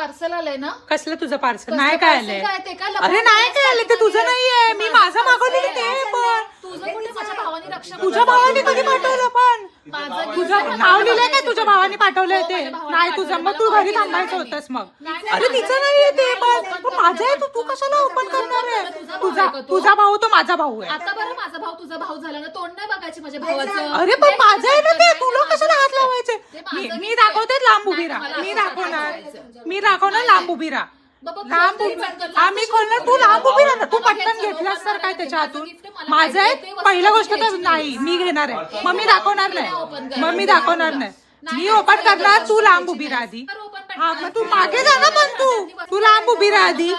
Parcel आलंय ना? कसलं तुझं पार्सल? कसलं नाही काय parcel आलंय? काय ते काय अरे नाही काय आलंय, ते तुझं नाहीये. मी माझं मागवलेलं ते पण. तुझं कुठे? माझ्या भावाने रक्षा तुझ्या भावाने कधी पाठवलं पण? माझं तुझं नाव लिहिलंय काय तुझ्या भावाने पाठवलंय ते? नाही तुझं, मग तू घरी थांबायचं होतंस मग. अरे तिचं नाहीये ते पण माझं आहे. तू कशाला ओपन करणार आहे? तुझा भाऊ तो माझा भाऊ आहे. आता बरं माझा भाऊ तुझा भाऊ झाला ना, तोंड नाही बघायची माझ्या भावाचं. अरे पण माझं आहे ना ते, तुला कशाला हात लावायचे? मी दाखवते लांब उभी राहा. मी दाखवणार लांब उभी राहा. लांब आम्ही खोलणार, तू लांब उभी राहा. तू पटकन घेतलास तर काय त्याच्या हातून? माझं आहे पहिल्या गोष्ट तर नाही, मी घेणार आहे. मग मी दाखवणार नाही. मी ओपन करणार, तू लांब उभी राहा आधी. हा मग तू मागे जा ना, पण तू लांब उभी राहा आधी.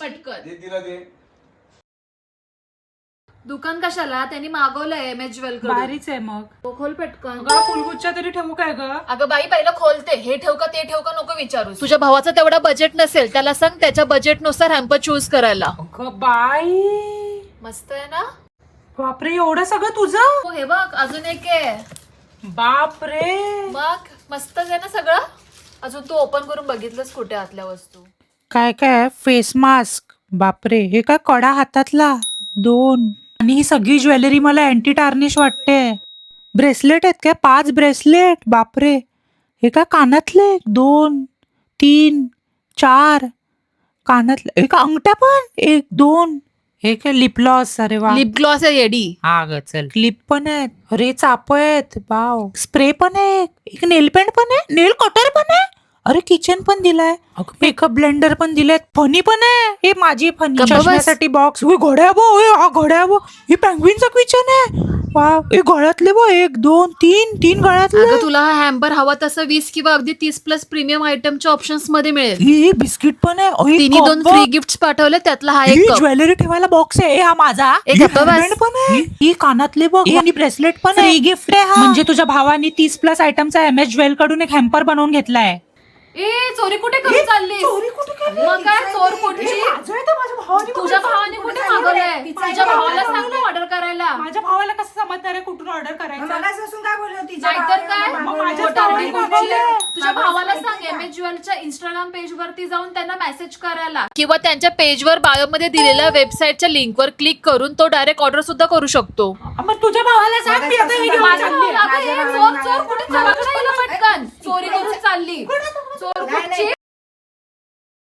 पटकन दुकान कशाला? त्यांनी मागवलंय एमएच ज्वेल भारीच आहे मग. खोल पटकन. फुलगुच्छा तरी ठेवू काय ग? अगं बाई पहिलं खोलते. हे ठेव का ते ठेव का नको विचारू. तुझ्या भावाचं तेवढा बजेट नसेल, त्याला सांग त्याच्या बजेट नुसार हॅम्पर चूज करायला. बाई मस्त आहे ना? बापरे, एवढं सगळं तुझं? हो हे बघ, अजून एक आहे. बापरे, मग मस्तच आहे ना सगळं. अजून तू ओपन करून बघितलंस कुठे आतल्या वस्तू? काय काय फेस मास्क. बापरे, हे काय कडा हातातला 2 आणि ही सगळी ज्वेलरी मला अँटी टार्निश वाटते. ब्रेसलेट आहेत काय? 5 ब्रेसलेट. बापरे, हे काय कानातले 2 3 4 कानातले. हे का अंगठ्या पण 1 2. हे काय लिप ग्लॉस. अरे वा, लिप ग्लॉस आहे येडी. हा ग चल. क्लिप पण आहेत. अरे चाप आहेत. वाव. स्प्रे पण आहे. एक नेल पेंट पण आहे. नेल कटर पण आहे. अरे किचन पण दिलाय. मेकअप ब्लेंडर पण दिलाय. फनी पण आहे. हे माझी फनी चष्म्यासाठी बॉक्स. घोड्या बो हे पेंग्विनचं किचन आहे. वाव. हे गळ्यातले बो 1 2 3 गळ्यातले. अगं तुला हा हॅम्पर हवा तसं 20 किंवा अगदी 30+ प्रीमियम आयटमच्या ऑप्शन्स मध्ये मिळेल. ही बिस्किट पण आहे. तिने 2 फ्री गिफ्ट पाठवले, त्यातला हा एक कप. ज्वेलरी ठेवायला बॉक्स आहे. हा माझा. एक हेअरबँड पण आहे. ही कानातले बघ आणि ब्रेसलेट पण आहे. गिफ्ट आहे. म्हणजे तुझ्या भावानी 30+ आयटमचा एमएच ज्वेल कडून एक हॅम्पर बनवून घेतलाय. ए चोरी कुठे करून चालली? मग काय चोर कुठची? तुझ्या भावाने कुठे मागवलंय? तुझ्या भावाला सांग ना ऑर्डर करायला. माझ्या भावाला कसं समजणार आहे कुठून ऑर्डर करायचं? नाहीतर काय? माझ्या तुझ्या भावाला सांग एमएच ज्वेलच्या इंस्टाग्राम पेज वरती जाऊन त्यांना मेसेज करायला, किंवा त्यांच्या पेजवर बायो मध्ये दिलेल्या वेबसाईटच्या लिंकवर क्लिक करून तो डायरेक्ट ऑर्डर सुद्धा करू शकतो. मग तुझ्या भावाला सांग मी आता हे घेऊन माझ्या चालली आहे. भावाला, अगं, हे चोर कुठे चालला? पटकन चोरी करून चालली. चोर कुठची?